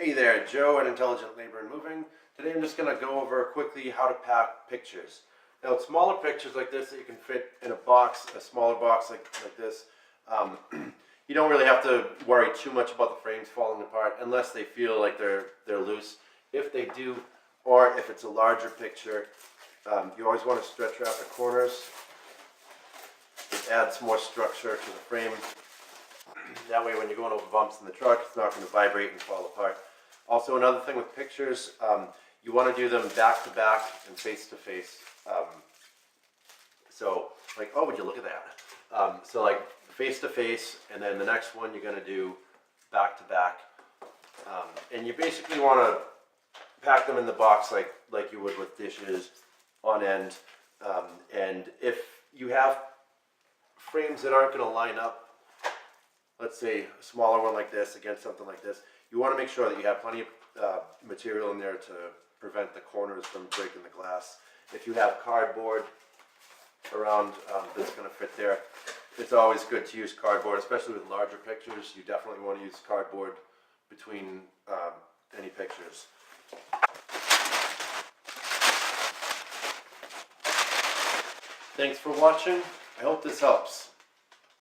Hey there, Joe at Intelligent Labor and Moving. Today I'm just going to go over quickly how to pack pictures. Now, smaller pictures like this that you can fit in a box, a smaller box like this, you don't really have to worry too much about the frames falling apart unless they feel like they're loose. If they do, or if it's a larger picture, you always want to stretch out the corners. It adds more structure to the frame. That way when you're going over bumps in the truck, it's not going to vibrate and fall apart. Also, another thing with pictures, you want to do them back to back and face to face. So, like, oh, would you look at that? So like face to face, and then the next one you're going to do back to back. And you basically want to pack them in the box like you would with dishes on end. And if you have frames that aren't going to line up, let's say a smaller one like this against something like this, you want to make sure that you have plenty of material in there to prevent the corners from breaking the glass. If you have cardboard around that's going to fit there, it's always good to use cardboard, especially with larger pictures. You definitely want to use cardboard between any pictures. Thanks for watching. I hope this helps.